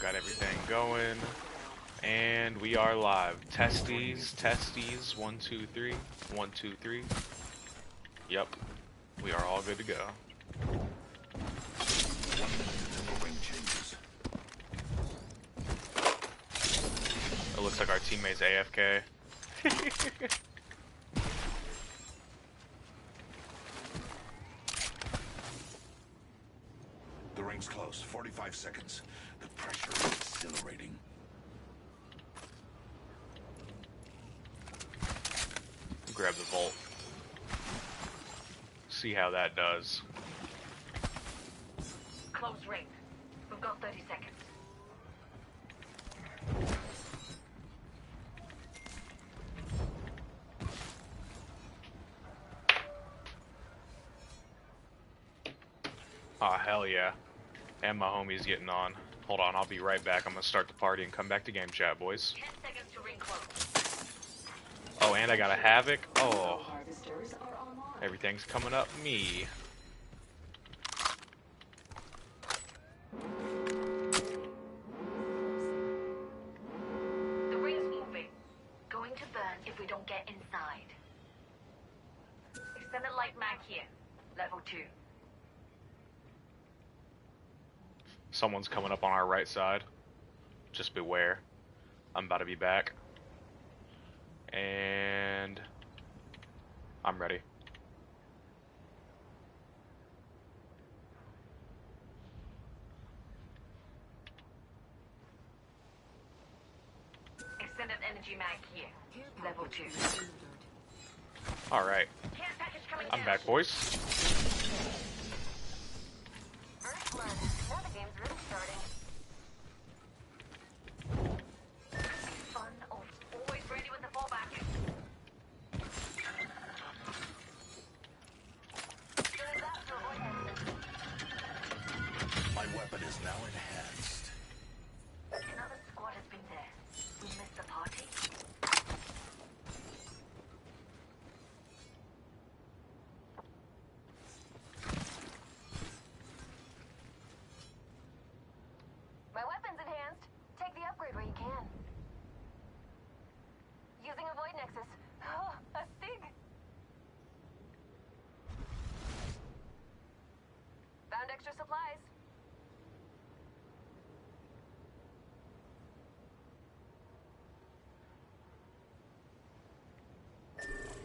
Got everything going. And we are live. Testes, testes, 1, 2, 3. 1, 2, 3. Yep. We are all good to go. It looks like our teammate's AFK. The ring's close. 45 seconds. The pressure is exhilarating. Grab the vault. See how that does. Close ring. We've got 30 seconds. Aw, hell yeah. And my homie's getting on. Hold on, I'll be right back. I'm gonna start the party and come back to game chat, boys. 10 seconds to ring close. Oh, and I got a Havoc. Oh. Everything's coming up me. The ring's moving. Going to burn if we don't get inside. Extended light mag here. Level 2. Someone's coming up on our right side. Just beware. I'm about to be back. And I'm ready. Extended energy mag here. Level 2. Alright. Care package coming I'm down. back, boys. First blood. Now the game's really starting. Fun. Always ready with the fallback. Doing that to avoid accidents. My weapon is now enhanced. Another squad has been there. We missed the party. My weapon's enhanced. Take the upgrade where you can. Using a void nexus. Oh, a stig. Found extra supplies.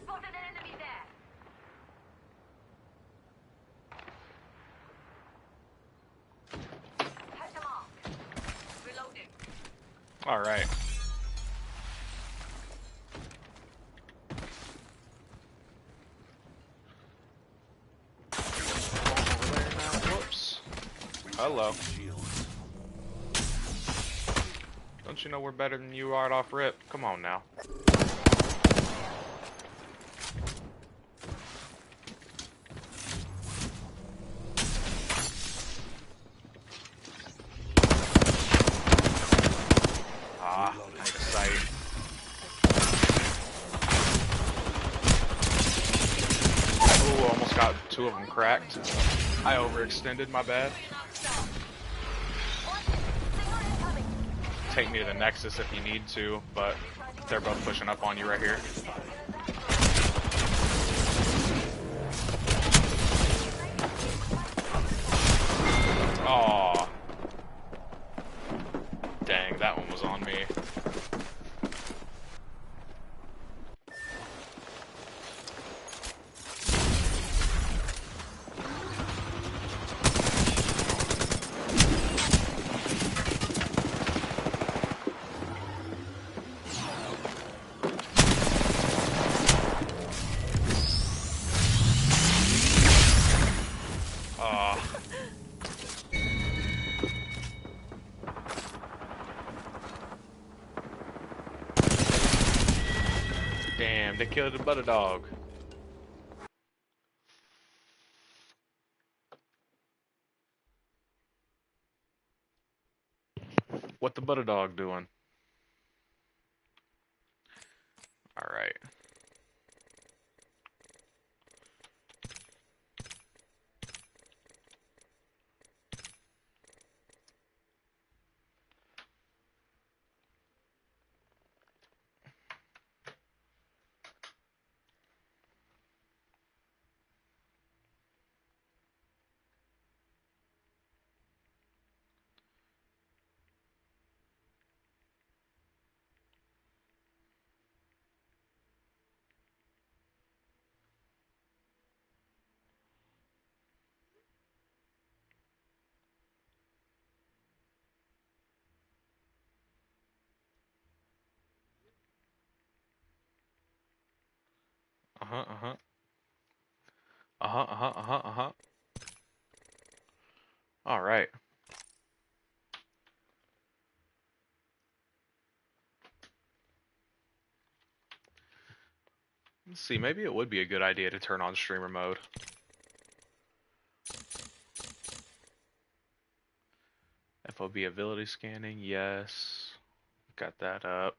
Spotted an enemy there. Catch them off. Reloading. Alright. Whoops. Hello. Shields. Don't you know we're better than you are off rip? Come on now. Ah, nice sight. Ooh, almost got 2 of them cracked. I overextended, my bad. Take me to the Nexus if you need to, but they're both pushing up on you right here. Aw. Dang, that one was on me. Damn, they killed the butter dog. What the butter dog doing? Alright. Uh-huh, uh-huh. Uh-huh, uh-huh, uh-huh, uh-huh. All right. Let's see, maybe it would be a good idea to turn on streamer mode. FOB ability scanning, yes. Got that up.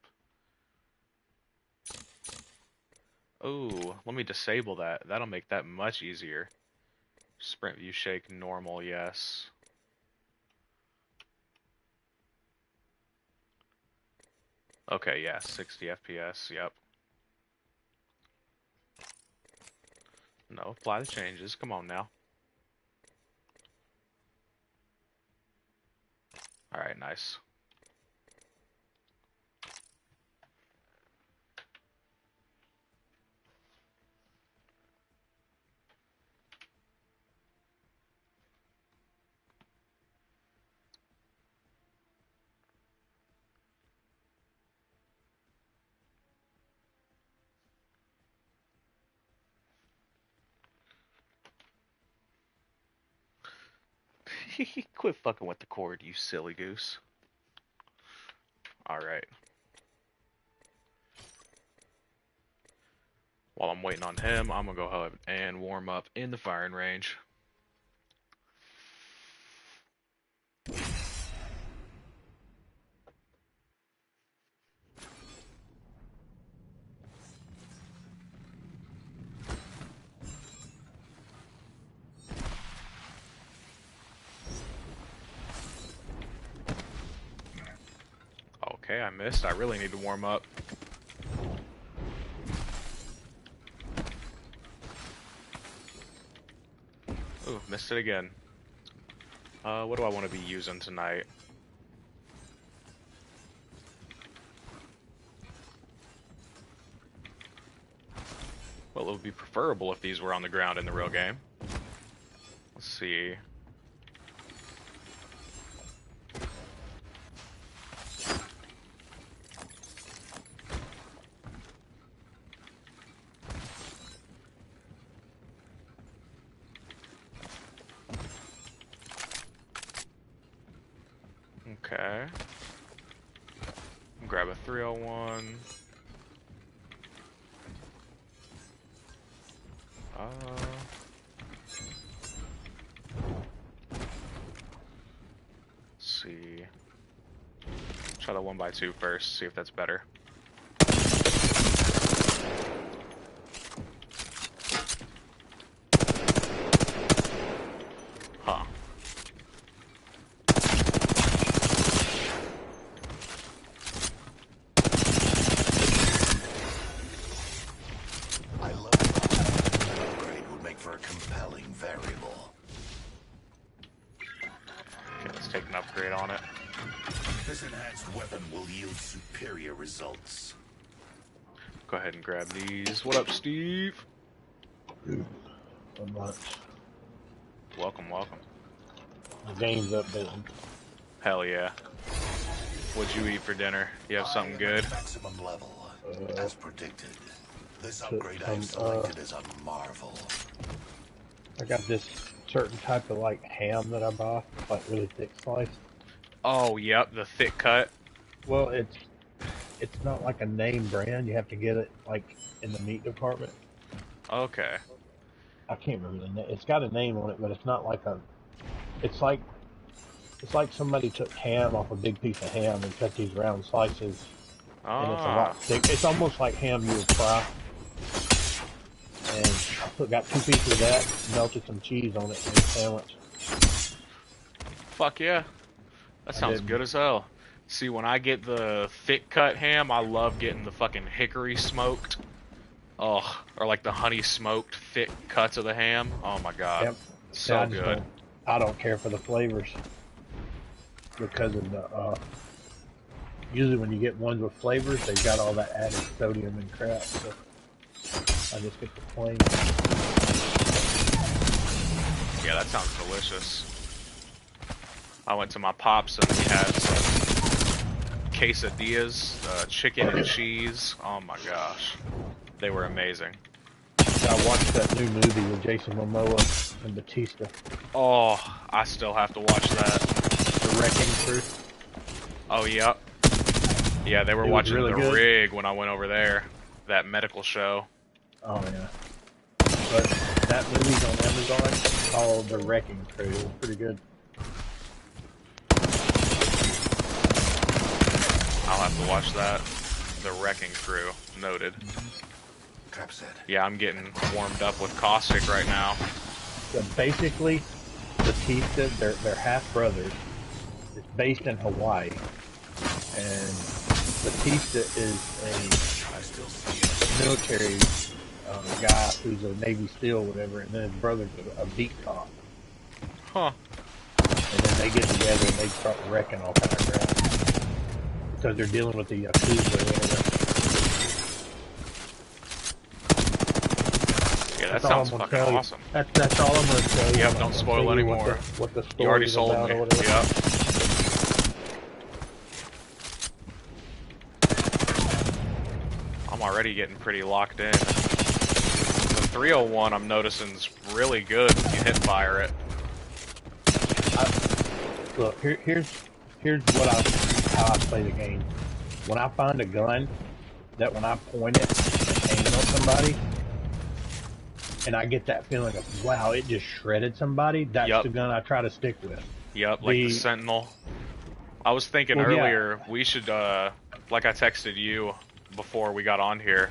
Oh, let me disable that. That'll make that much easier. Sprint view shake normal, yes. Okay, yeah, 60 FPS, yep. No, apply the changes. Come on now. Alright, nice. Quit fucking with the cord, you silly goose. Alright. While I'm waiting on him, I'm gonna go ahead and warm up in the firing range. Okay, I missed. I really need to warm up. Ooh, missed it again. What do I want to be using tonight? Well, it would be preferable if these were on the ground in the real game. Let's see. Okay. Grab a 301. Let's see. Try the 1x2 first, see if that's better. Huh. I love that. An upgrade would make for a compelling variable. Okay, let's take an upgrade on it. This enhanced weapon will yield superior results. Go ahead and grab these. What up, Steve? Not much. Welcome, welcome. The game's updating. Hell yeah. What'd you eat for dinner? You have something good? Maximum level, as predicted. This upgrade I've selected is a marvel. I got this certain type of like ham that I buy, like really thick slice. Oh, yep, the thick cut. Well, it's not like a name brand. You have to get it like in the meat department. Okay. I can't remember the name. It's got a name on it, but it's not like a. It's like somebody took ham off a big piece of ham and cut these round slices, and it's a lot thick. It's almost like ham you would fry. And I got 2 pieces of that, melted some cheese on it, and a sandwich. Fuck yeah. That sounds good as hell. See, when I get the thick cut ham, I love getting the fucking hickory smoked. Oh, or like the honey smoked thick cuts of the ham. Oh my god. Yep. So good. I don't care for the flavors because of the usually when you get ones with flavors, they've got all that added sodium and crap. So I just get the plain. Yeah, that sounds delicious. I went to my pops and he had some quesadillas, chicken and cheese. Oh my gosh. They were amazing. I watched that new movie with Jason Momoa and Batista, Oh, I still have to watch that. The Wrecking Crew. Oh, yeah. Yeah, they were It was watching really The good. Rig when I went over there. That medical show. Oh yeah. But that movie's on Amazon called The Wrecking Crew. It was pretty good. I'll have to watch that. The Wrecking Crew. Noted. Trap set. Yeah, I'm getting warmed up with Caustic right now. So basically, Batista, they're half brothers. It's based in Hawaii, and Batista is I still see it. a military guy who's a Navy SEAL, or whatever, and then his brother's a beat cop. Huh. And then they get together and they start wrecking all kind of crap because they're dealing with the Yakuza or whatever. Yeah, that That's all sounds I'm gonna fucking tell you. awesome. That's all I'm going to tell you. Yep, I'm not don't gonna spoil tell you anymore. What the You already story's sold about me. or whatever. Yep. I'm already getting pretty locked in. The 301 I'm noticing is really good if you hit fire it. Look, here's what how I play the game. When I find a gun that when I point it and aim it on somebody, and I get that feeling of wow, it just shredded somebody. That's Yep. the gun I try to stick with. Yep, like the The- Sentinel. I was thinking Well, yeah. earlier, we should, like I texted you before we got on here,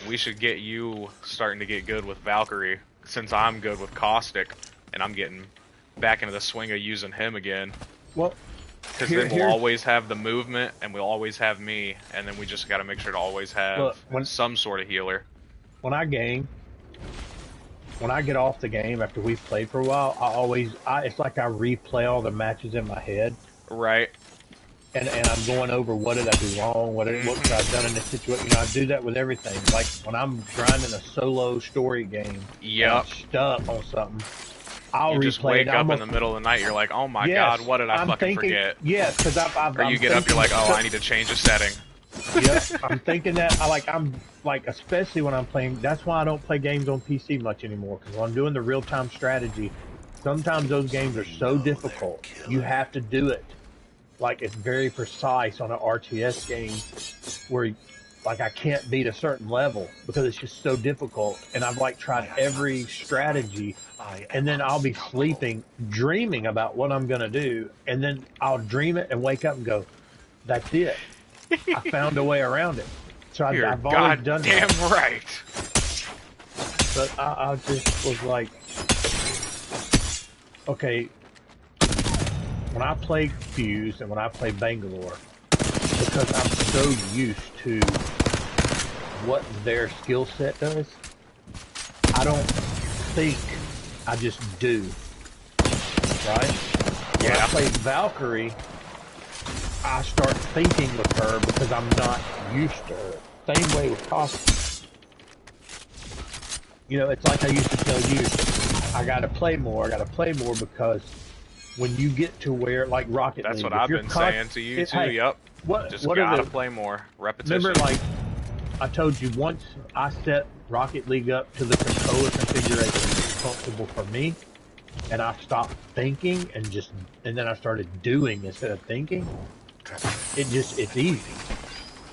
we should get you starting to get good with Valkyrie, since I'm good with Caustic, and I'm getting back into the swing of using him again. Well, Because then we'll always have the movement, and we'll always have me, and then we just got to make sure to always have Look, some sort of healer. when I get off the game after we've played for a while, it's like I replay all the matches in my head, Right. and I'm going over what did I do wrong, what could I have done in this situation. You know, I do that with everything. Like when I'm grinding a solo story game, and I'm Yep. stuck on something, I'll You just replay wake it. up in the middle of the night, you're like, oh my Yes, god, what did I I'm fucking thinking, forget? Yes, because Or you get up, you're like, oh, I need to change a setting. Yeah, I'm thinking that. I'm like, especially when I'm playing. That's why I don't play games on PC much anymore. Because when I'm doing the real-time strategy, sometimes those games are so difficult. You have to do it. Like it's very precise on an RTS game, where like I can't beat a certain level because it's just so difficult. And I've like tried every strategy, and then I'll be sleeping, dreaming about what I'm gonna do, and then I'll dream it and wake up and go, "That's it. I found a way around it." So You're I've always done goddamn that. right. But I just was like, okay, when I play Fuse and when I play Bangalore, because I'm so used to what their skill set does, I don't think, I just do. Right? When I Yeah. play Valkyrie, I start thinking with her because I'm not used to her. Same way with Costa. You know, it's like I used to tell you, I gotta play more because when you get to where, like Rocket That's League, what if I've you're been saying to you too, hey, yep. What Just are gotta the, play more. Repetition. remember, like, I told you once I set Rocket League up to the controller configuration that's comfortable for me, and I stopped thinking and then I started doing instead of thinking, it's easy.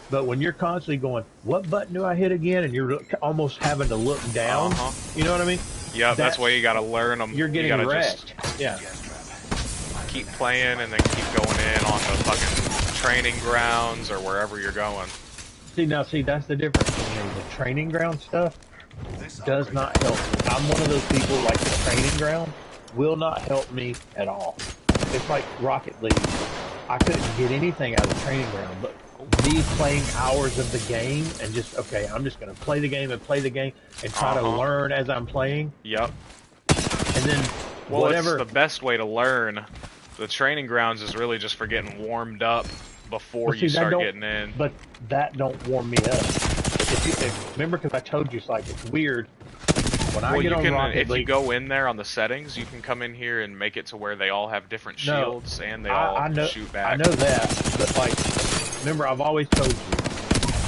But when you're constantly going, what button do I hit again? And you're almost having to look down, you know what I mean? Yep, that's why you gotta learn them. You're getting wrecked. Yeah. Keep playing and then keep going in on the fucking training grounds or wherever you're going. See, that's the difference. The training ground stuff does not help me. I'm one of those people, like the training ground will not help me at all. It's like Rocket League. I couldn't get anything out of the training ground, but me playing hours of the game and just, okay, I'm just going to play the game and try to learn as I'm playing. Yep. And then Well, whatever. it's the best way to learn. The training grounds is really just for getting warmed up before you start getting in. But that don't warm me up. Remember, because I told you, it's like, it's weird. When I get on Rocket League, if you go in there on the settings, you can come in here and make it to where they all have different shields and they all shoot back. I know that, but like, remember, I've always told you,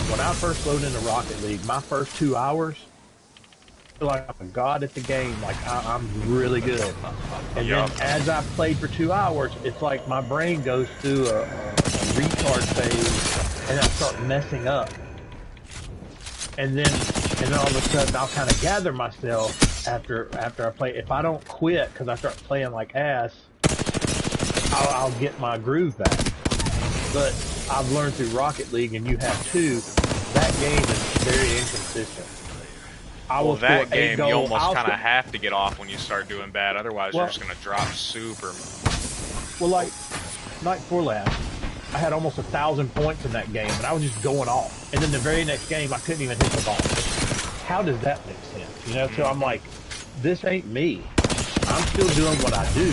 when I first loaded into Rocket League, my first 2 hours, feel like I'm a god at the game. Like I'm really good. And Yup. then as I played for 2 hours, it's like my brain goes through a retard phase, and I start messing up. And then all of a sudden I'll kind of gather myself after I play. If I don't quit because I start playing like ass, I'll get my groove back. But I've learned through Rocket League, and you have too, that game is very inconsistent. Well, that game you almost kind of have to get off when you start doing bad, otherwise you're just going to drop super. Well, like night before last, I had almost 1,000 points in that game, and I was just going off. And then the very next game, I couldn't even hit the ball. How does that make sense? You know, so I'm like, this ain't me. I'm still doing what I do.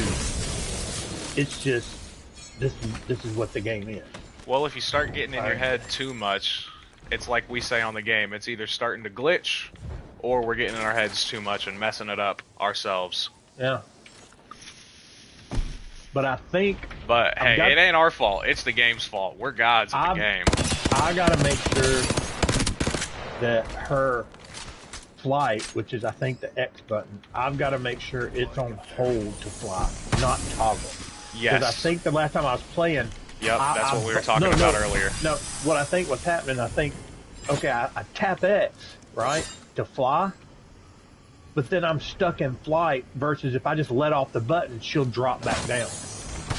It's just this is what the game is. Well, if you start getting in your head too much, it's like we say on the game, it's either starting to glitch or we're getting in our heads too much and messing it up ourselves. Yeah. But I think... But, hey, it ain't our fault. It's the game's fault. We're gods at the game. I gotta make sure that her flight, which is, I think, the X button, I've got to make sure it's on hold to fly, not toggle. Yes. Because I think the last time I was playing... Yep, that's what we were talking about earlier. No, what I think was happening, I think, okay, I tap X, right, to fly, but then I'm stuck in flight versus if I just let off the button, she'll drop back down.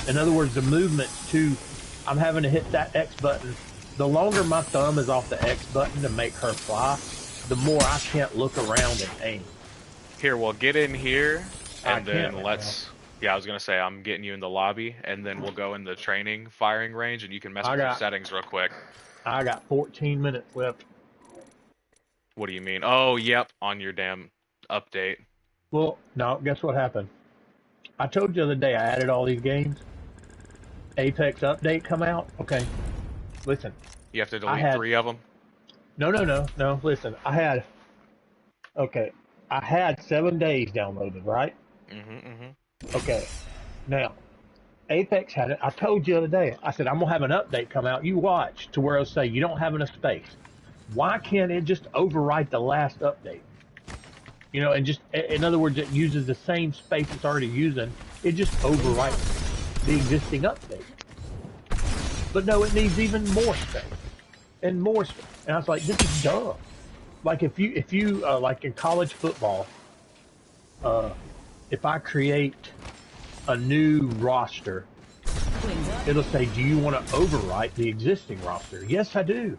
In other words, the movement's too, I'm having to hit that X button. The longer my thumb is off the X button to make her fly, the more I can't look around and aim. Here, we'll get in here, and then let's... Yeah, I was going to say, I'm getting you in the lobby, and then we'll go in the training firing range, and you can mess with your settings real quick. I got 14 minutes left. What do you mean? Oh, yep, on your damn update. Well, no, guess what happened? I told you the other day I added all these games. Apex update come out. Okay, listen. You have to delete 3 of them? No, listen, I had 7 days downloaded, right? Okay, now, Apex had it. I told you the other day, I said, I'm going to have an update come out. You watch to where it'll say you don't have enough space. Why can't it just overwrite the last update? You know, and just, in other words, it uses the same space it's already using. It just overwrites the existing update. But no, it needs even more space. And more space. And I was like, this is dumb. Like, if you like in college football, if I create a new roster, it'll say, do you want to overwrite the existing roster? Yes, I do.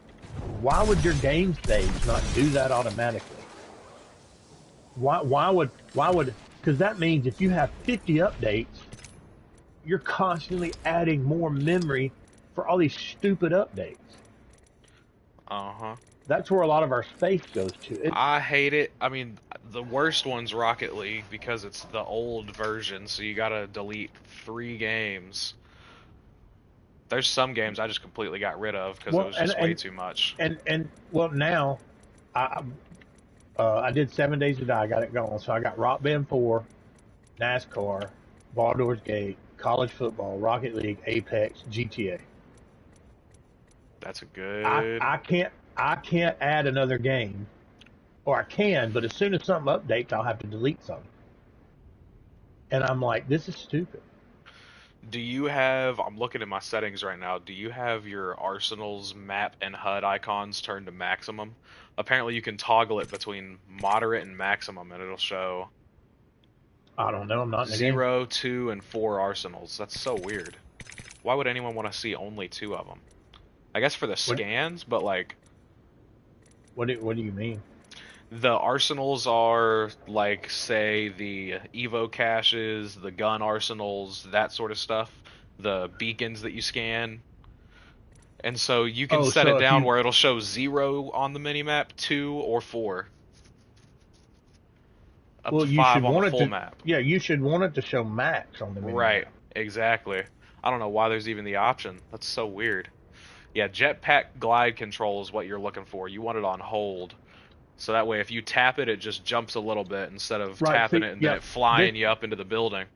Why would your game stage not do that automatically? Why would, because that means if you have 50 updates, you're constantly adding more memory for all these stupid updates. That's where a lot of our space goes to. I hate it. I mean, the worst one's Rocket League because it's the old version, so you gotta delete 3 games. There's some games I just completely got rid of because it was just way too much. And well, now I did 7 Days to Die. I got it going. So I got Rock Band 4, NASCAR, Baldur's Gate, college football, Rocket League, Apex, GTA. That's a good. I can't add another game, or I can, but as soon as something updates, I'll have to delete something. And I'm like, this is stupid. Do you have, I'm looking at my settings right now, do you have your Arsenal's map and HUD icons turned to maximum? Apparently you can toggle it between moderate and maximum, and it'll show I don't know, I'm not in the 0, game. 2, and 4 Arsenals. That's so weird. Why would anyone want to see only 2 of them? I guess for the scans, but like... What do you mean? The arsenals are like, say, the Evo caches, the gun arsenals, that sort of stuff. The beacons that you scan. And so you can set it down where it'll show 0 on the minimap, 2, or 4. Up to 5 on the full map. Yeah, you should want it to show max on the minimap. Right, exactly. I don't know why there's even the option. That's so weird. Yeah, jetpack glide control is what you're looking for. You want it on hold. So that way if you tap it, it just jumps a little bit instead of tapping it and then it flying you up into the building.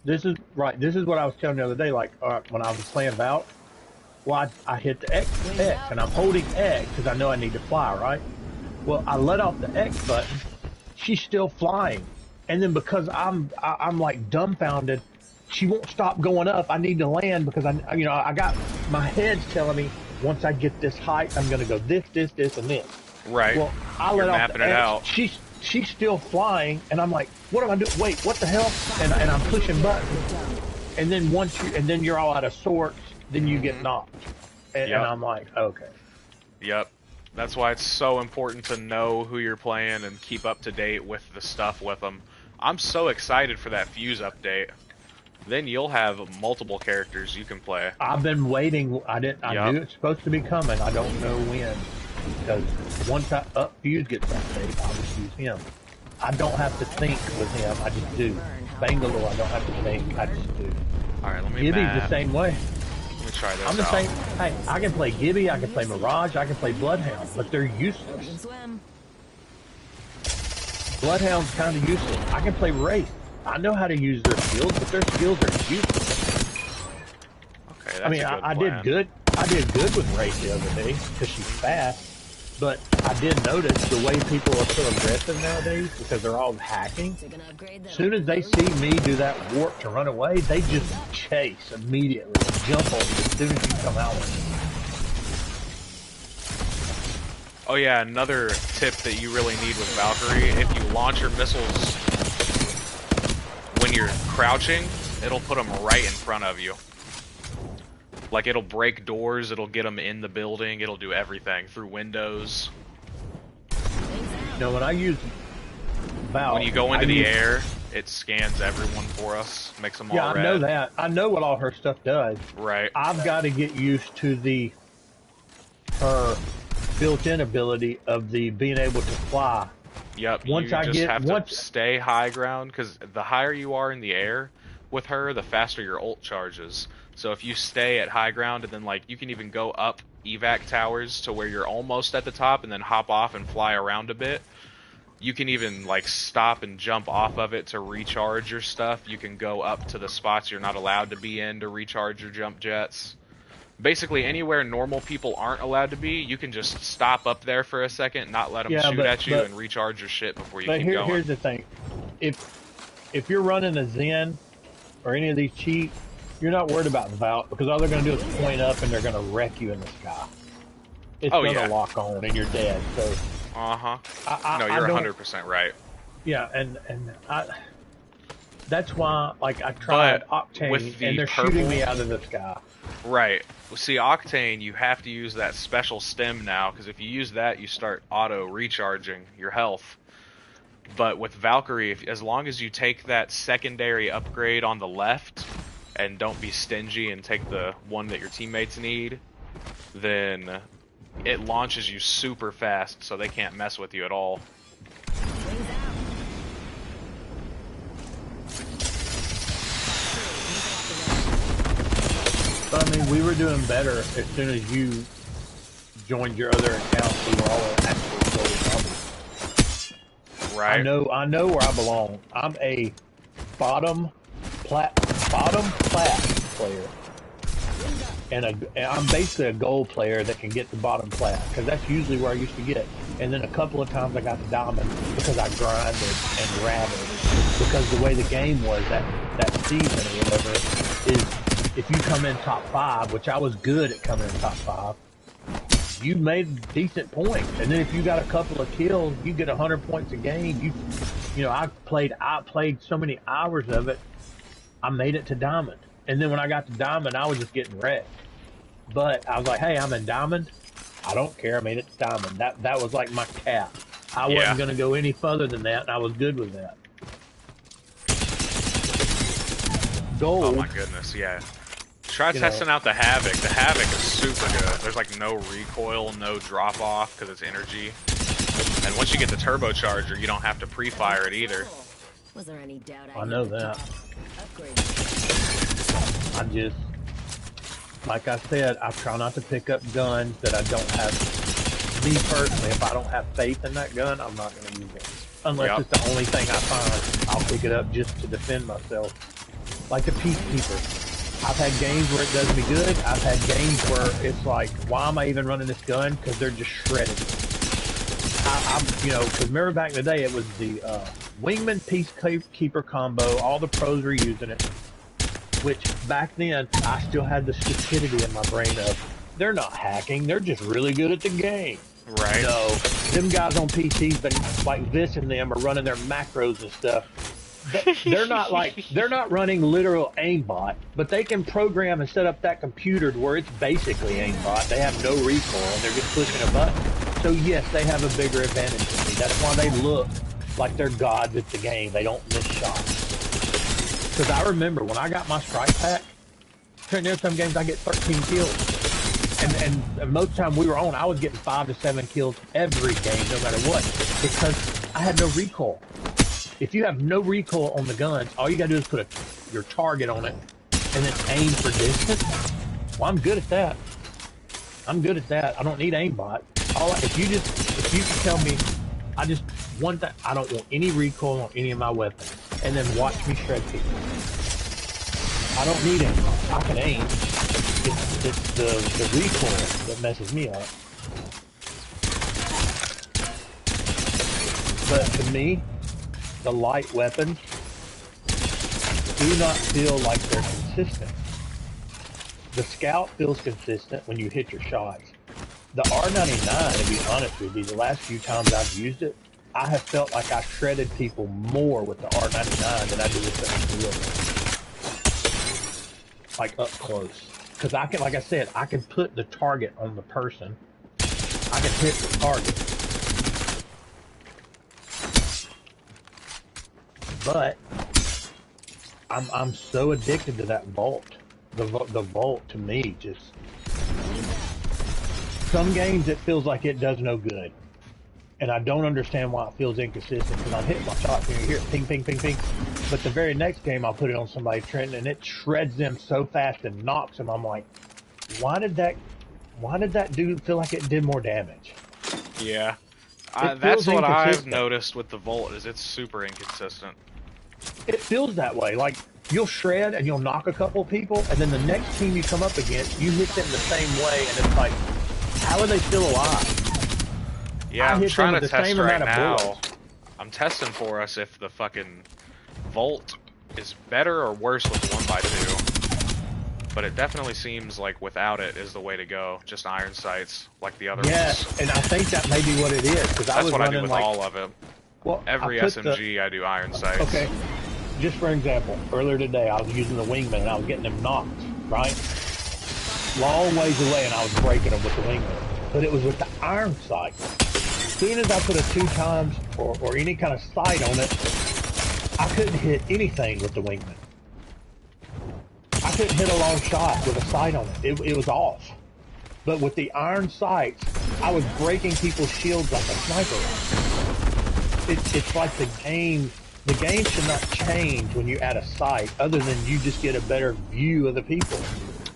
This is what I was telling you the other day, like when I was playing Valk. Well, I hit the X, and I'm holding X because I know I need to fly, right? Well, I let off the X button, she's still flying. And then because I'm like dumbfounded, she won't stop going up. I need to land because I got my head's telling me once I get this height, I'm gonna go this, and this. Right. Well, I You're let off mapping the it edge. out. She's still flying, and I'm like, what am I doing? Wait, what the hell? And I'm pushing buttons, and then you're all out of sorts. Then you get knocked, and I'm like, okay. Yep. That's why it's so important to know who you're playing and keep up to date with the stuff with them. I'm so excited for that Fuse update. Then you'll have multiple characters you can play. I've been waiting. I knew it's supposed to be coming. I don't know when. Because once Fuse gets updated, I'll just use him. I don't have to think with him. I just do. Bangalore, I don't have to think. I just do. Alright, let me Gibby's the same way. Let me try this I'm the out. same. Hey, I can play Gibby, I can play Mirage, I can play Bloodhound, but they're useless. Bloodhound's kind of useless. I can play Wraith. I know how to use their skills, but their skills are useless. Okay, that's I mean, a good I plan. did good. I did good with Wraith the other day because she's fast. But I did notice the way people are so aggressive nowadays because they're all hacking. As soon as they see me do that warp to run away, they just chase immediately and jump on you as soon as you come out with it. Oh yeah, another tip that you really need with Valkyrie, if you launch your missiles when you're crouching, it'll put them right in front of you. Like, it'll break doors, it'll get them in the building, it'll do everything through windows. Now, when I use Valk, when you go into the air, it scans everyone for us, makes them all red. Yeah, I know that. I know what all her stuff does. Right. I've got to get used to her built-in ability of the being able to fly. Yep. You have to stay high ground, because the higher you are in the air with her, the faster your ult charges. So if you stay at high ground, and then like you can even go up evac towers to where you're almost at the top, and then hop off and fly around a bit. You can even like stop and jump off of it to recharge your stuff. You can go up to the spots you're not allowed to be in to recharge your jump jets. Basically, anywhere normal people aren't allowed to be, you can just stop up there for a second, not let them shoot at you, and recharge your shit before you keep going. Here's the thing: if you're running a Zen or any of these cheats, you're not worried about Valk, because all they're going to do is point up and they're going to wreck you in the sky. It's going to lock on and you're dead. So. No, you're 100% right. Yeah, and that's why, like, I tried Octane, and they're shooting me out of the sky. Right. Well, see, Octane, you have to use that special stem now, because if you use that, you start auto-recharging your health. But with Valkyrie, as long as you take that secondary upgrade on the left, and don't be stingy and take the one that your teammates need, then it launches you super fast, so they can't mess with you at all. But I mean, we were doing better as soon as you joined your other accounts. We were all actually gold numbers. Right. I know where I belong. I'm a bottom plat player. And I'm basically a gold player that can get to bottom plat, because that's usually where I used to get. And then a couple of times I got to diamond because I grinded and ratted. Because the way the game was that season or whatever is, if you come in top 5, which I was good at coming in top 5, you made decent points. And then if you got a couple of kills, you get 100 points a game. You know, I played so many hours of it, I made it to diamond. And then when I got to diamond, I was just getting wrecked. But I was like, hey, I'm in diamond. I don't care. I made it to diamond. That was like my cap. I wasn't going to go any further than that, and I was good with that. Gold. Oh my goodness, yeah. Try testing out the Havoc. The Havoc is super good. There's like no recoil, no drop off because it's energy. And once you get the turbocharger, you don't have to pre-fire it either. Was there any doubt I know that. I just, like I said, I try not to pick up guns that I don't have. Me personally, if I don't have faith in that gun, I'm not going to use it. Unless it's the only thing I find, I'll pick it up just to defend myself. Like the Peacekeeper. I've had games where it does me good. I've had games where it's like, why am I even running this gun? Because they're just shredded. you know, because remember back in the day, it was the Wingman Peacekeeper combo. All the pros were using it. Which back then, I still had the stupidity in my brain of, they're not hacking, they're just really good at the game. Right. No, them guys on PCs, but like this and them are running their macros and stuff. They're not running literal aimbot, but they can program and set up that computer to where it's basically aimbot. They have no recoil and they're just pushing a button. So yes, they have a bigger advantage than me. That's why they look like they're gods at the game. They don't miss shots. Because I remember when I got my strike pack, there's some games I get 13 kills. And most of the time we were on, I was getting 5 to 7 kills every game, no matter what. Because I had no recoil. If you have no recoil on the guns, all you gotta do is put your target on it and then aim for distance. Well, I'm good at that. I'm good at that. I don't need aimbot. If you can tell me, I don't want any recoil on any of my weapons, and then watch me shred people. I don't need aimbot. I can aim. It's the recoil that messes me up. But to me, the light weapons do not feel like they're consistent. The Scout feels consistent when you hit your shots. The R99, to be honest with you, the last few times I've used it, I have felt like I shredded people more with the R99 than I do with the like up close. Because I can, like I said, I can put the target on the person. I can hit the target. But I'm so addicted to that vault. The vault to me just, some games it feels like it does no good, and I don't understand why it feels inconsistent. Because I'm hitting my shots and you hear it ping ping ping ping, but the very next game I'll put it on somebody trending and it shreds them so fast and knocks them. I'm like, why did that dude feel like it did more damage? Yeah. That's what I've noticed with the Volt, is it's super inconsistent. It feels that way. Like, you'll shred and you'll knock a couple of people, and then the next team you come up against, you hit them the same way, and it's like, how are they still alive? Yeah, I'm trying to test right now. I'm testing for us if the fucking Volt is better or worse with the 1x2. But it definitely seems like without it is the way to go. Just iron sights, like the other ones. Yes, and I think that may be what it is. That's what I do with all of it. Well, every SMG I do iron sights. Okay, just for example, earlier today I was using the Wingman and I was getting them knocked, right? Long ways away, and I was breaking them with the Wingman. But it was with the iron sight. As soon as I put a 2x or any kind of sight on it, I couldn't hit anything with the Wingman. I couldn't hit a long shot with a sight on it. It was off. But with the iron sights, I was breaking people's shields like a sniper. It's like the game should not change when you add a sight, other than you just get a better view of the people.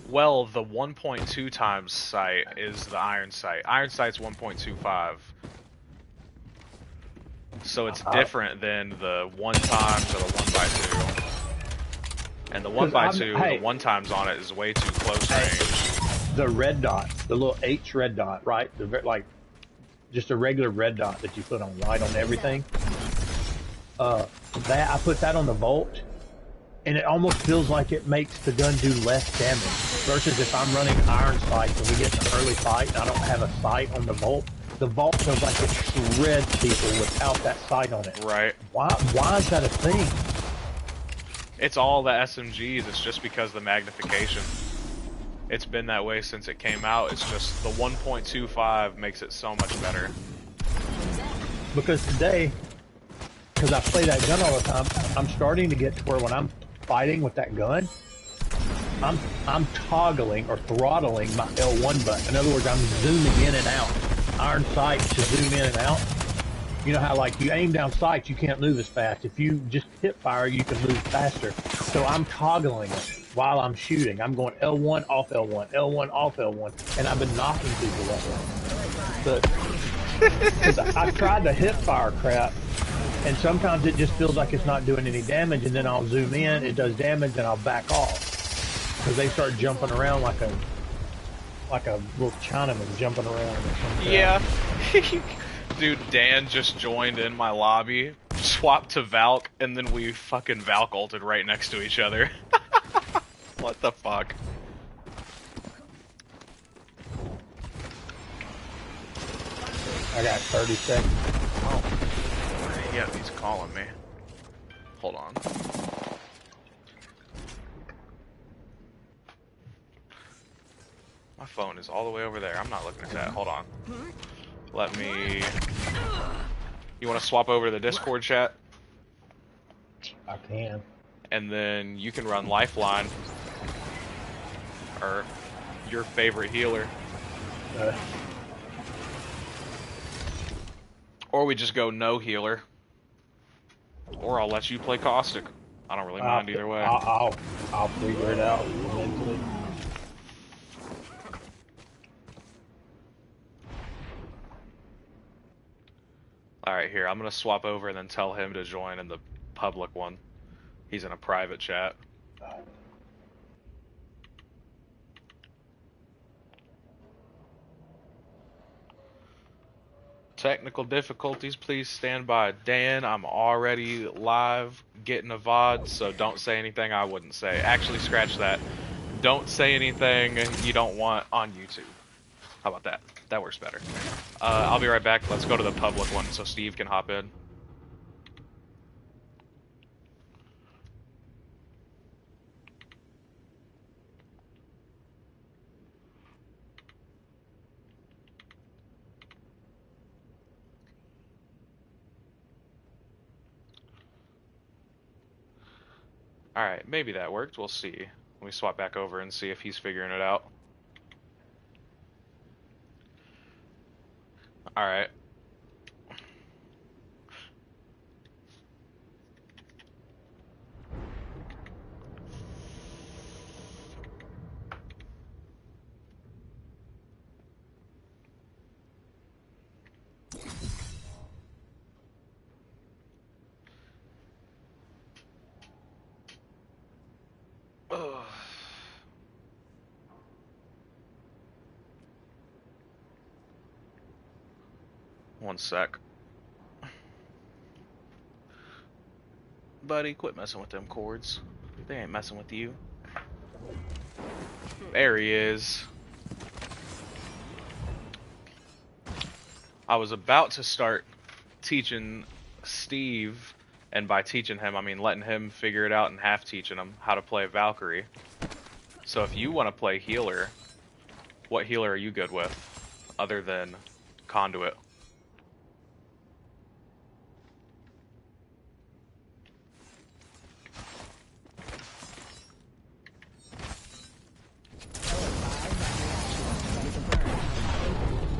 Well, the 1.2 times sight is the iron sight. Iron sight's 1.25. So it's different than the 1 times or the 1x2. And the 1x2, the 1 times on it is way too close range. The red dot, the little H red dot, right? Like just a regular red dot that you put on right on everything. That I put that on the Volt, and it almost feels like it makes the gun do less damage. Versus if I'm running iron sights and we get in an early fight and I don't have a sight on the Volt feels like it shreds people without that sight on it. Right. Why is that a thing? It's all the SMGs. It's just because of the magnification. It's been that way since it came out. It's just the 1.25 makes it so much better. Because today, because I play that gun all the time, I'm starting to get to where when I'm fighting with that gun, I'm toggling or throttling my L1 button. In other words, I'm zooming in and out. Iron sights to zoom in and out. You know how, like, you aim down sights, you can't move as fast. If you just hip fire, you can move faster. So I'm toggling it while I'm shooting. I'm going L1 off L1, L1 off L1, and I've been knocking people that way. But cause I've tried the hip fire crap, and sometimes it just feels like it's not doing any damage, and then I'll zoom in, it does damage, and I'll back off. Because they start jumping around like a little Chinaman jumping around or something. Yeah. Dude, Dan just joined in my lobby, swapped to Valk, and then we fucking Valk ulted right next to each other. What the fuck? I got 30 seconds. Oh. Yeah, he's calling me. Hold on. My phone is all the way over there. I'm not looking at that. Hold on. Let me... You want to swap over to the Discord chat? I can. And then you can run Lifeline. Or your favorite healer. Or we just go no healer. Or I'll let you play Caustic. I don't really mind either way. I'll figure it out eventually. Alright, here, I'm gonna swap over and then tell him to join in the public one. He's in a private chat. Technical difficulties, please stand by. Dan, I'm already live getting a VOD, so don't say anything I wouldn't say. Actually, scratch that. Don't say anything you don't want on YouTube. How about that? That works better. I'll be right back. Let's go to the public one so Steve can hop in. Alright, maybe that worked. We'll see. Let me swap back over and see if he's figuring it out. Alright. Ugh. One sec. Buddy, quit messing with them cords. They ain't messing with you. There he is. I was about to start teaching Steve, and by teaching him, I mean letting him figure it out and half teaching him how to play Valkyrie. So if you want to play healer, what healer are you good with, other than Conduit?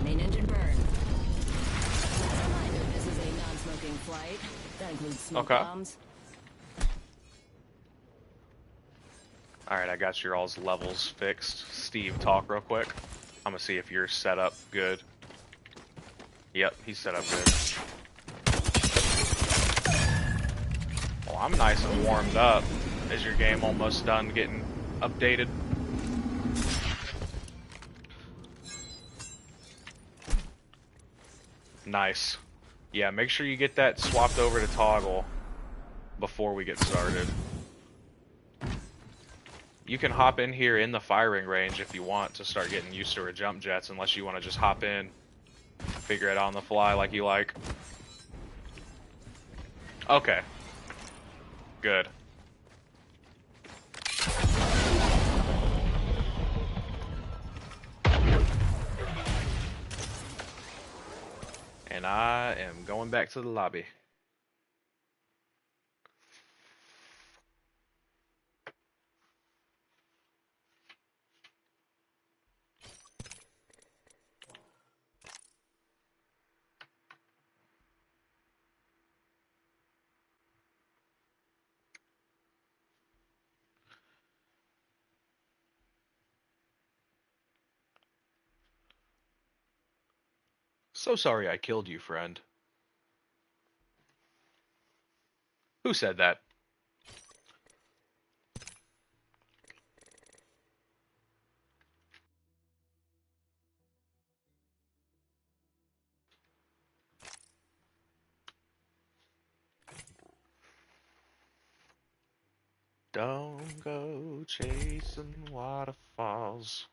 Main engine burn. As a reminder, this is a non-smoking flight. That includes smoke bombs. Alright, I got your all's levels fixed. Steve, talk real quick. I'm gonna see if you're set up good. Yep, he's set up good. Well, I'm nice and warmed up. Is your game almost done getting updated? Nice. Yeah, make sure you get that swapped over to toggle before we get started. You can hop in here in the firing range if you want to start getting used to her jump jets, unless you want to just hop in, figure it out on the fly like you like. Okay. Good. And I am going back to the lobby. So sorry I killed you, friend. Who said that? Don't go chasing waterfalls.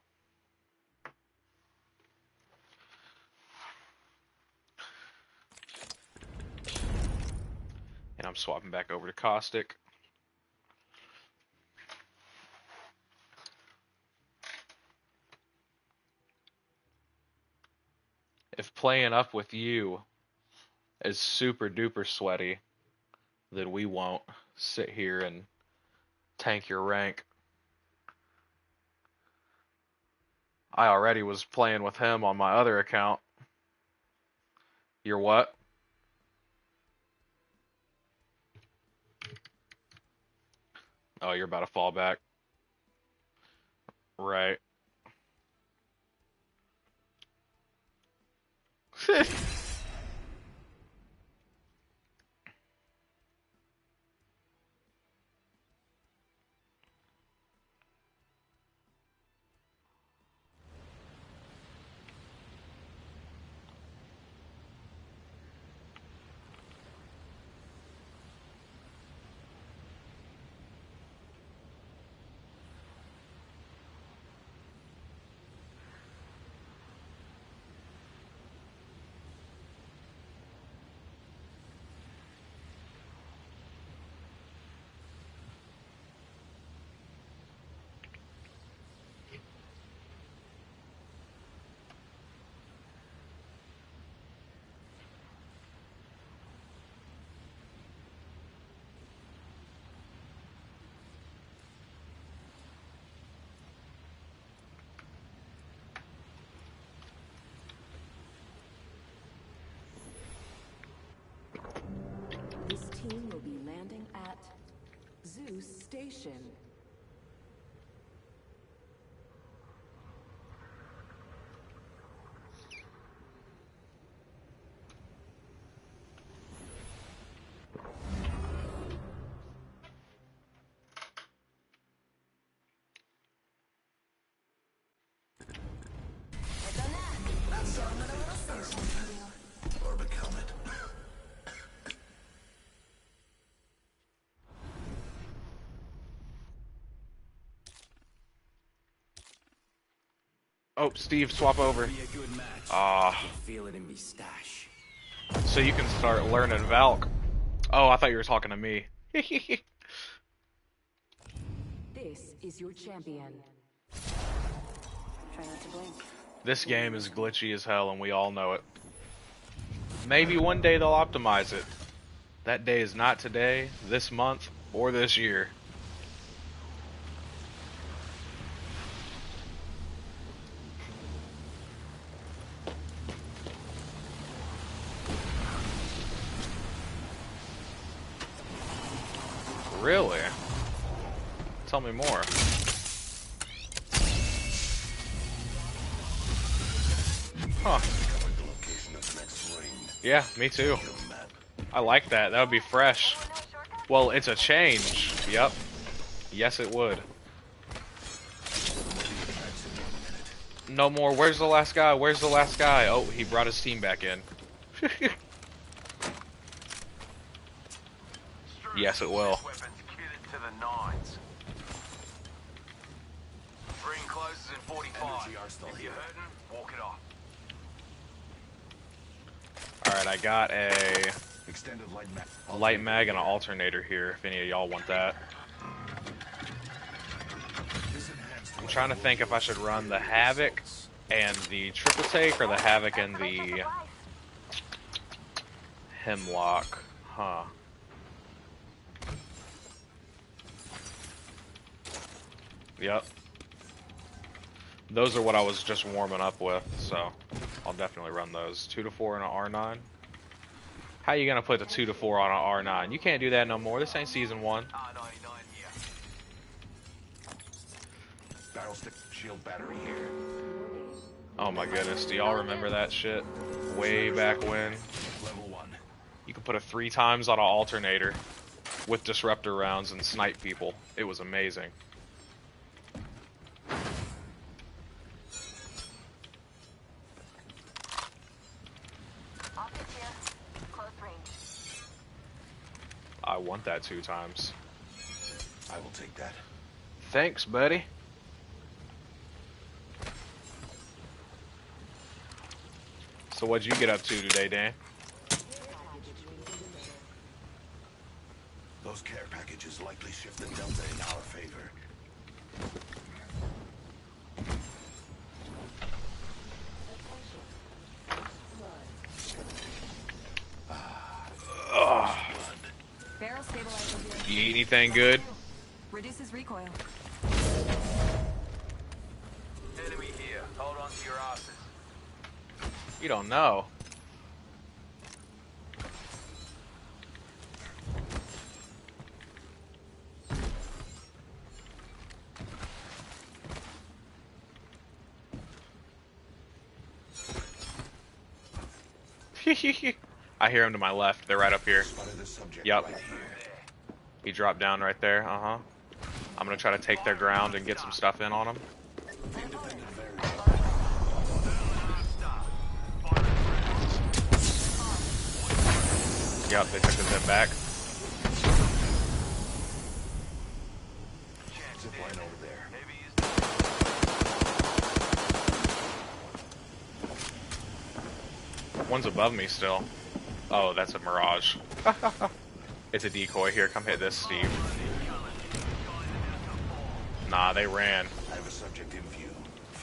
And I'm swapping back over to Caustic. If playing up with you is super duper sweaty, then we won't sit here and tank your rank. I already was playing with him on my other account. You're what? Oh, you're about to fall back. Right. This team will be landing at Zeus Station. Or become it. Oh, Steve, swap over. Ah. Feel it in me stash. So you can start learning Valk. Oh, I thought you were talking to me. This is your champion. Try not to blink. This game is glitchy as hell, and we all know it. Maybe one day they'll optimize it. That day is not today, this month, or this year. Really? Tell me more. Huh. Yeah, me too. I like that. That would be fresh. Well, it's a change. Yep. Yes, it would. No more. Where's the last guy? Where's the last guy? Oh, he brought his team back in. Yes, it will. Alright, I got a light mag and an alternator here, if any of y'all want that. I'm trying to think if I should run the Havoc and the Triple Take, or the Havoc and the Hemlock. Huh. Yep. Those are what I was just warming up with, so I'll definitely run those. 2 to 4 and an R9. How you gonna put the 2 to 4 on an R9? You can't do that no more. This ain't season 1. Barrel stick shield battery here. Oh my goodness, do y'all remember that shit? Way back when. Level 1. You could put it 3 times on an alternator with disruptor rounds and snipe people. It was amazing. I want that 2 times. I will take that. Thanks, buddy. So what'd you get up to today, Dan? Those care packages likely shift the delta in our favor. Barrel stabilizer here. You eat anything good? Reduces recoil. Enemy here. Hold on to your asses. You don't know. I hear him to my left. They're right up here. Spotted the subject Yep. right here. He dropped down right there. Uh-huh. I'm gonna try to take their ground and get some stuff in on them. The independent variable. Yep, they took the zip back. Zip line over there. One's above me still. Oh, that's a mirage. It's a decoy. Here, come hit this, Steve. Nah, they ran. I have a subject in view.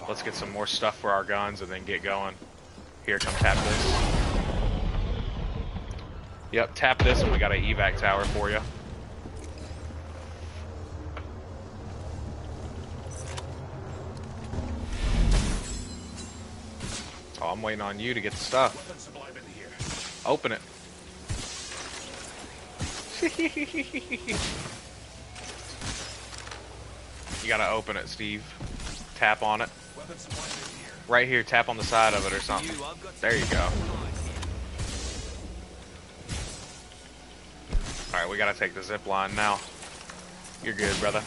Let's get some more stuff for our guns and then get going. Here, come tap this. Yep, tap this and we got an evac tower for you. Oh, I'm waiting on you to get the stuff. Weapon sublime in here. Open it. You gotta open it, Steve. Tap on it. Weapon sublime in here. Right here, tap on the side of it or something. There you go. Alright, we gotta take the zip line now. You're good, brother.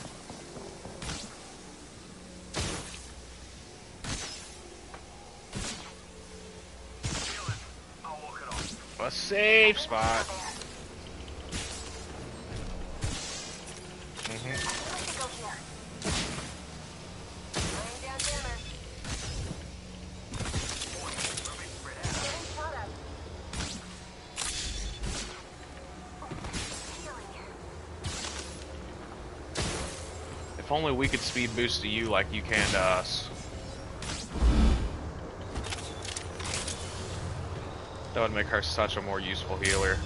A safe spot. If only we could speed boost to you like you can to us. That would make her such a more useful healer.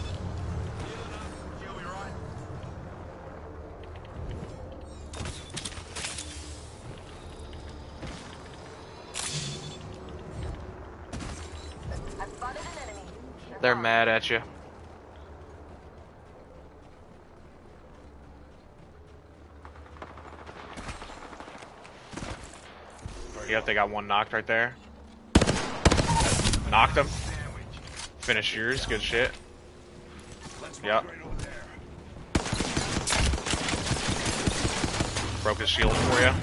They're mad at you. Yep, they got one knocked right there. Knocked him. Finish yours, good shit. Yep. Broke his shield for you.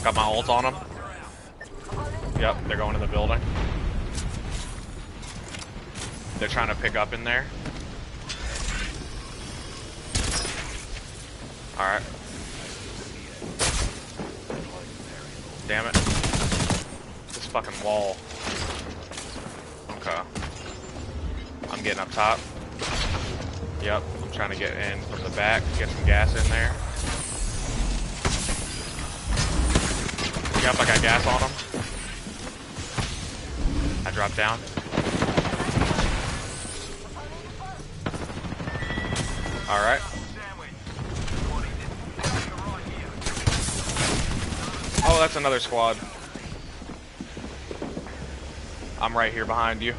Got my ult on him. Yep, they're going in the building. They're trying to pick up in there. Alright. Damn it. This fucking wall. Okay. I'm getting up top. Yep, I'm trying to get in from the back, get some gas in there. Yep, I got gas on him. I dropped down. Alright. Oh, that's another squad. I'm right here behind you.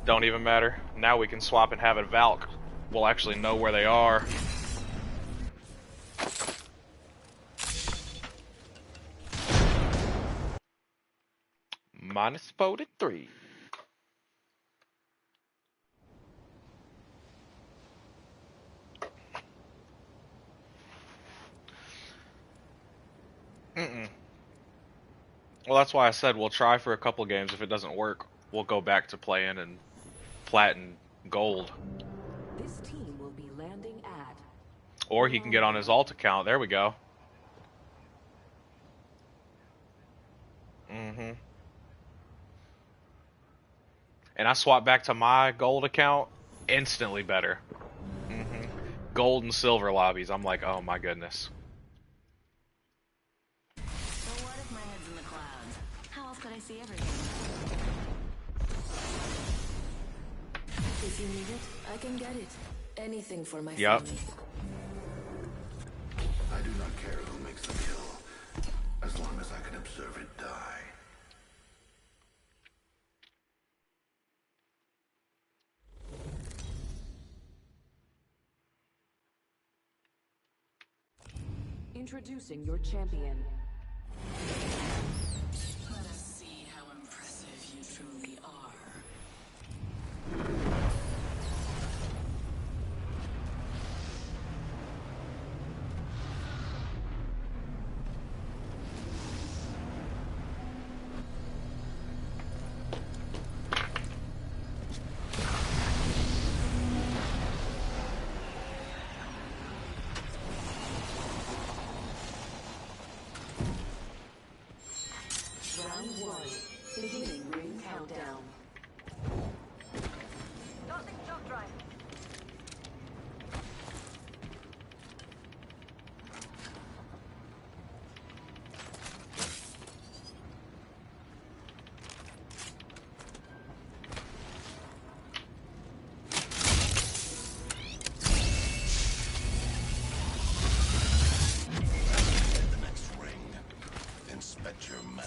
Don't even matter. Now we can swap and have it Valk. We'll actually know where they are. Minus 43. Well, that's why I said we'll try for a couple games. If it doesn't work, we'll go back to playing and plat and gold. This team will be landing at. Or he can get on his alt account. There we go. Mm-hmm. And I swap back to my gold account, instantly better. Mm-hmm. Gold and silver lobbies. I'm like, oh my goodness. So what if my head's in the clouds? How else could I see everything? If you need it, I can get it. Anything for my family. I do not care who makes the kill, as long as I can observe it die. Introducing your champion. Let us see how impressive you truly are. Round 1. Beginning ring countdown. Tossing jump drive. The next ring. Inspect your map.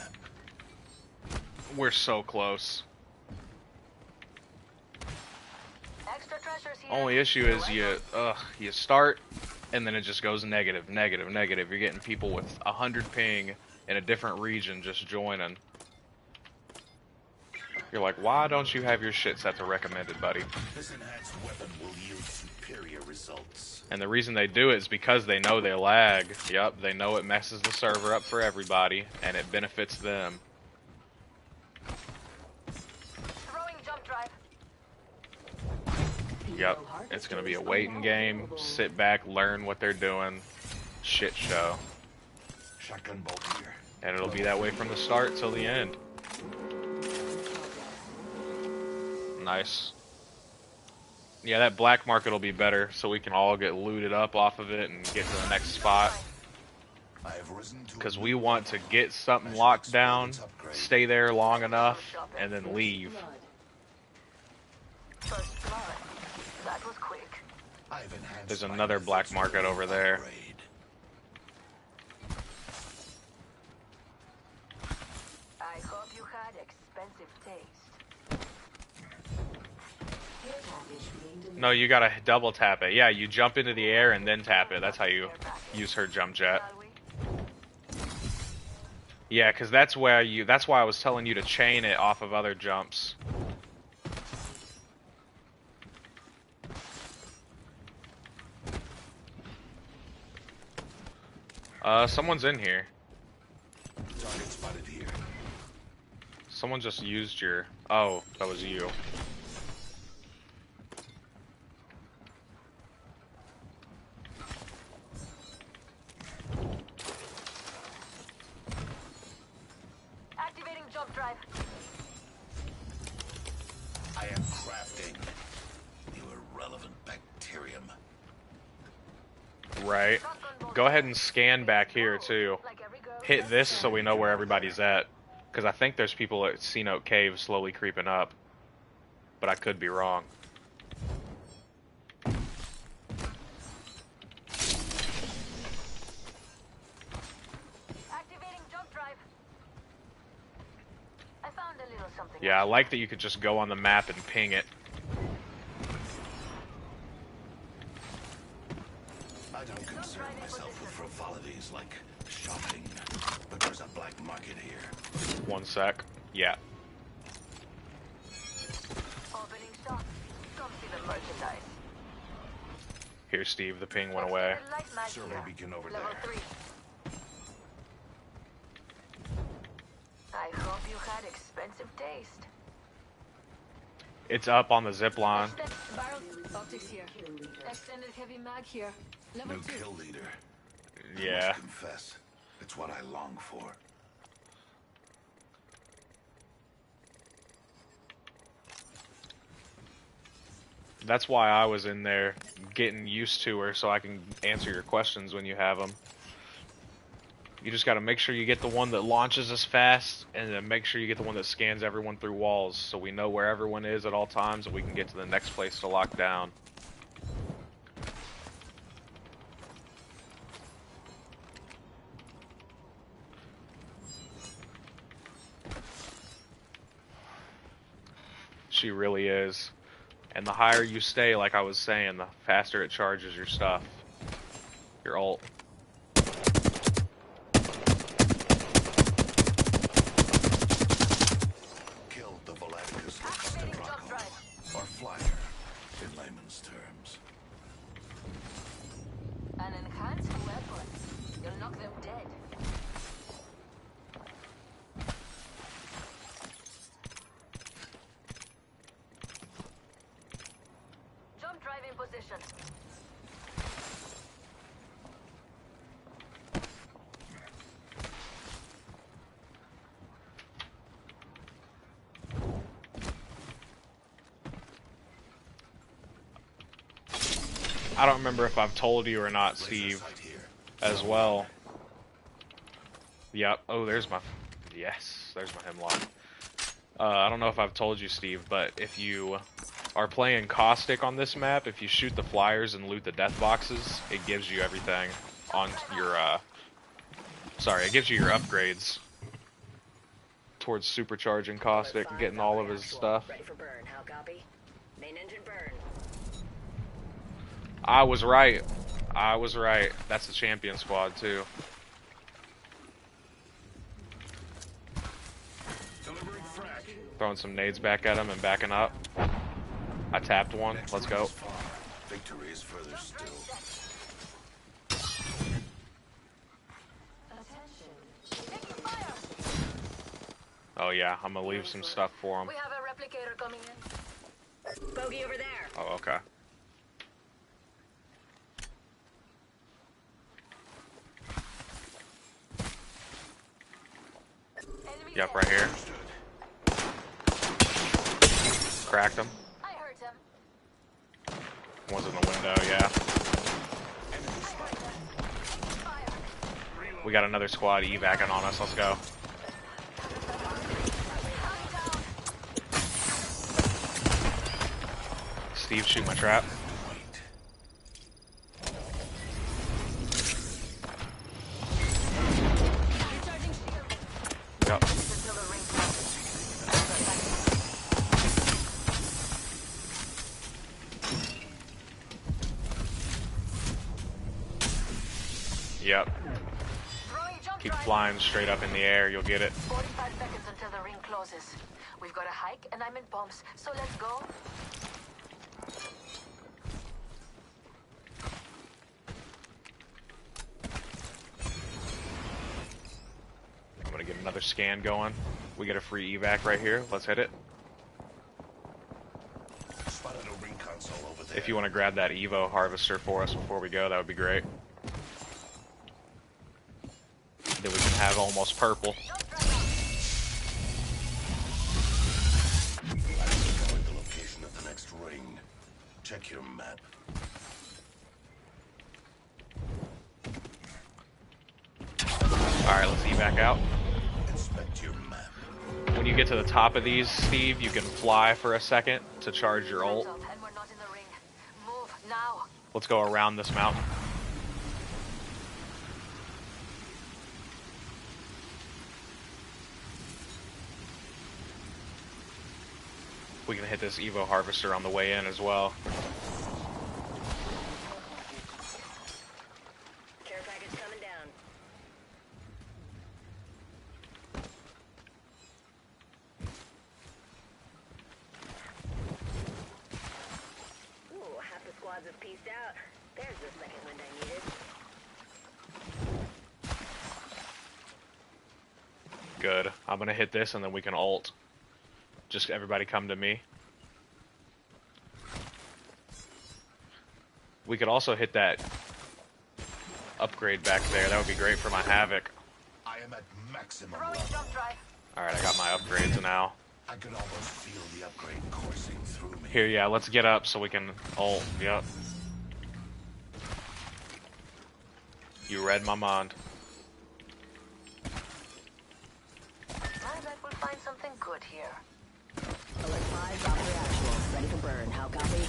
We're so close. Extra treasures here. Only issue is you start and then it just goes negative, negative, negative. You're getting people with 100 ping in a different region just joining. You're like, why don't you have your shit set to recommended, buddy? This enhanced weapon will yield superior results. And the reason they do it is because they know they lag. Yep, they know it messes the server up for everybody, and it benefits them. Throwing jump drive. Yep, it's gonna be a waiting game. Sit back, learn what they're doing. Shit show. Shotgun bolt here. And it'll be that way from the start till the end. Nice. Yeah, that black market will be better, so we can all get looted up off of it and get to the next spot. I have risen to Because we want to get something locked down, stay there long enough, and then leave. First blood. That was quick. I've enhanced There's my another black methods market with over there. upgrade. I hope you had expensive taste. No, you gotta double tap it. Yeah, you jump into the air and then tap it. That's how you use her jump jet. Shall we? Yeah, because that's why I was telling you to chain it off of other jumps. Someone's in here. Target spotted here. Someone just used your... Oh, that was you. Activating jump drive. I am crafting. You irrelevant bacterium. Right. Go ahead and scan back here, too. Like every girl. Hit this so we know where everybody's at. Because I think there's people at Sea Note Cave slowly creeping up. But I could be wrong. Activating jump drive. I found a little something. Yeah, I like that you could just go on the map and ping it. I don't concern myself with frivolities like shopping, but there's a black market here. One sec. Yeah. Opening shop. Come see the merchandise. Here, Steve, the ping went away. Light mag Survey here. beacon over Level there. 3. I hope you had expensive taste. It's up on the zip line. Barrel optics here. Extended heavy mag here. Level New 2. kill leader. Yeah. Must confess, it's what I long for. That's why I was in there getting used to her so I can answer your questions when you have them. You just got to make sure you get the one that launches us fast, and then make sure you get the one that scans everyone through walls so we know where everyone is at all times and we can get to the next place to lock down. She really is. And the higher you stay, like I was saying, the faster it charges your stuff. Your ult. Killed the Volacus Activating jump drive. or flyer, in layman's terms. An enhanced weapon. You'll knock them dead. Jump drive in position. I don't remember if I've told you or not, Laser Steve, sight here. as well. Yep. Oh, there's my... Yes, there's my hemlock. I don't know if I've told you, Steve, but if you are playing Caustic on this map, if you shoot the flyers and loot the death boxes, it gives you everything on your, sorry, it gives you your upgrades towards supercharging Caustic and getting all of his stuff. Ready for burn. How copy? Main engine burn. I was right. I was right. That's the champion squad, too. Delivering frag. Throwing some nades back at him and backing up. I tapped one. Let's go. Victory is further still. Taking fire. Oh, yeah. I'm gonna leave some stuff for him. We have a replicator coming in. Bogey over there. Oh, okay. Enemy Yep, dead. right here. Cracked him. I heard him. One's in the window, yeah. Fire. We got another squad evacing on us. Let's go. Steve, shoot my trap. Recharging shield. Yep. Until the ring closes. Yep. Throwing jump Keep drive. flying straight up in the air. You'll get it. 45 seconds until the ring closes. We've got a hike and I'm in pumps, so let's go. I'm gonna get another scan going. We get a free evac right here. Let's hit it. Spotted a ring console over there. If you want to grab that Evo harvester for us before we go, that would be great. Then we can have almost purple. Jump drive out. I discovered the location of the next ring. Check your map. Alright, let's evac out. Inspect your map. When you get to the top of these, Steve, you can fly for a second to charge your ult. Hands up, and we're not in the ring. Move now. Let's go around this mountain. We can hit this Evo harvester on the way in as well. Care package coming down. Ooh, half the squads have pieced out. There's the second wind I needed. Good. I'm gonna hit this and then we can ult. Just everybody come to me. We could also hit that upgrade back there. That would be great for my Havoc. I am at maximum Throwing level. jump drive. Alright, I got my upgrades now. I can almost feel the upgrade coursing through me. Here, yeah, let's get up so we can ult. Yep. You read my mind. I bet we'll find something good here. Alert 5, drop reactional. Ready for burn. How copy?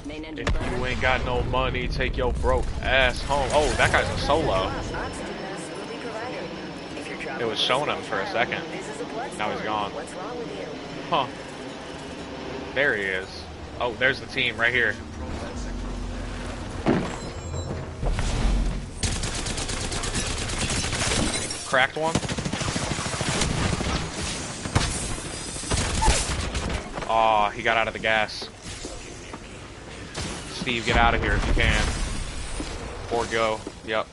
Main engine If burn. you ain't got no money, take your broke ass home. Oh, that guy's a solo. It was showing him for a second. Now he's gone. What's wrong with you? Huh. There he is. Oh, there's the team right here. Cracked one. Aw, he got out of the gas. Steve, get out of here if you can. Or go. Yep.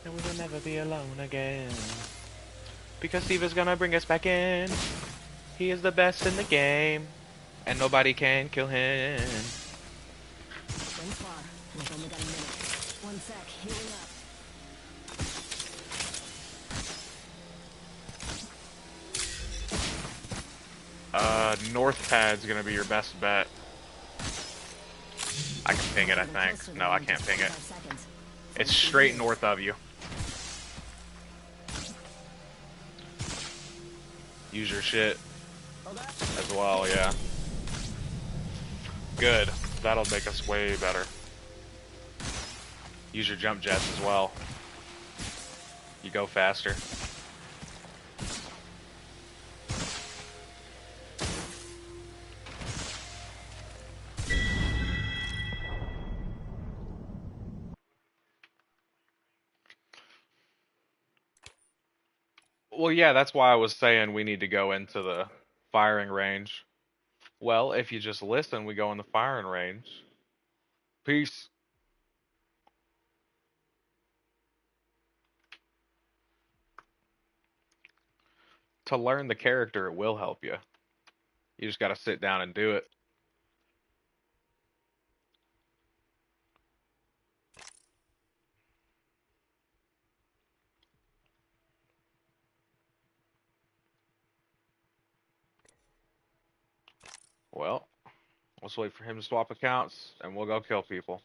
And we will never be alone again. Because Steve is gonna bring us back in. He is the best in the game. And nobody can kill him. Going far. We've only got a minute. One sec. Healing up. North pad's gonna be your best bet. I can ping it, I think. No, I can't ping it. It's straight north of you. Use your shit as well, yeah. Good. That'll make us way better. Use your jump jets as well. You go faster. Well, yeah, that's why I was saying we need to go into the firing range. Well, if you just listen, we go in the firing range. Peace. To learn the character, it will help you. You just gotta sit down and do it. Well, let's wait for him to swap accounts, and we'll go kill people.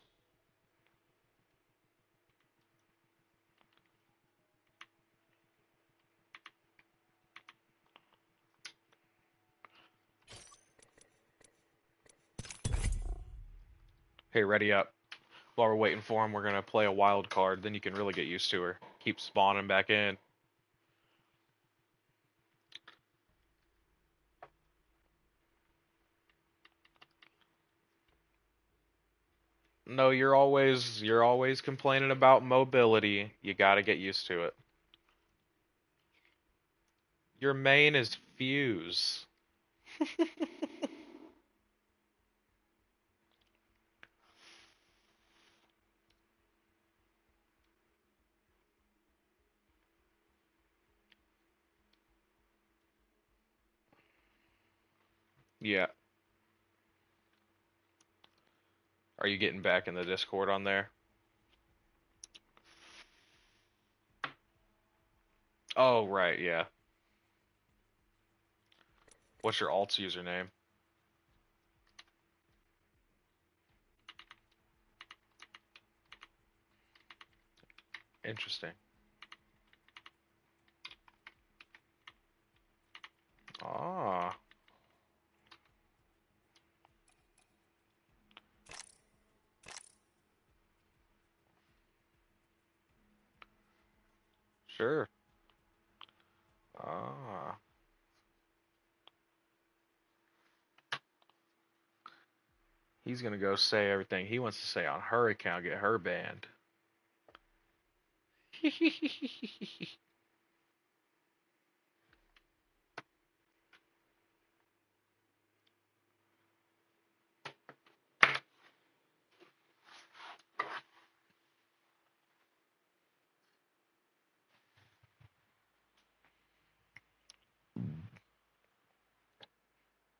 Hey, ready up. While we're waiting for him, we're gonna play a wild card, then you can really get used to her. Keep spawning back in. No, you're always complaining about mobility. You gotta get used to it. Your main is Fuse. Yeah. Are you getting back in the Discord on there? Oh, right, yeah. What's your alt's username? Interesting. Ah. Sure. Ah. He's gonna go say everything he wants to say on her account, get her banned.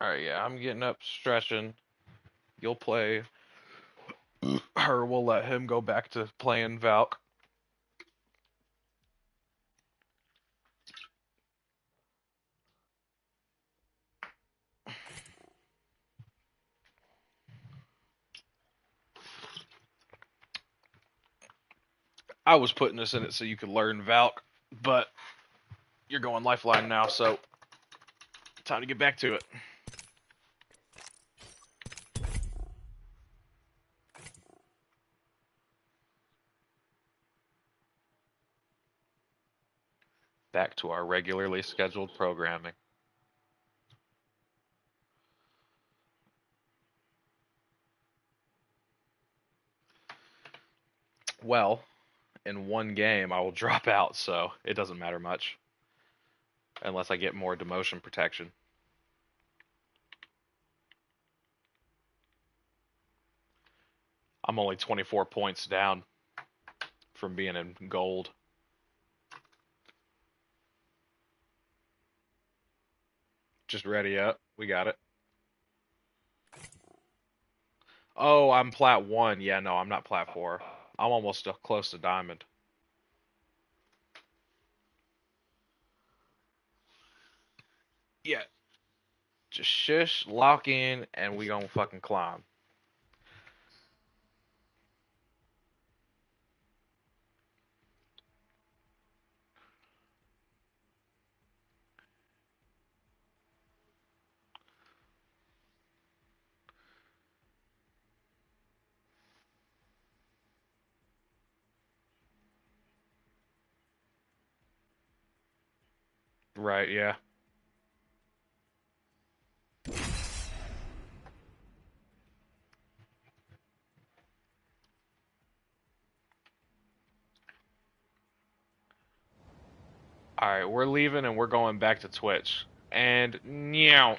Alright, yeah, I'm getting up, stretching. You'll play her. We'll let him go back to playing Valk. I was putting this in it so you could learn Valk, but you're going Lifeline now, so time to get back to it. Back to our regularly scheduled programming. Well, in one game I will drop out, so it doesn't matter much. Unless I get more demotion protection. I'm only 24 points down from being in gold. Just ready up. We got it. Oh, I'm plat 1. Yeah, no, I'm not plat 4. I'm almost close to diamond. Yeah. Just shush, lock in, and we gonna fucking climb. Right, yeah. Alright, we're leaving and we're going back to Twitch. And, meow.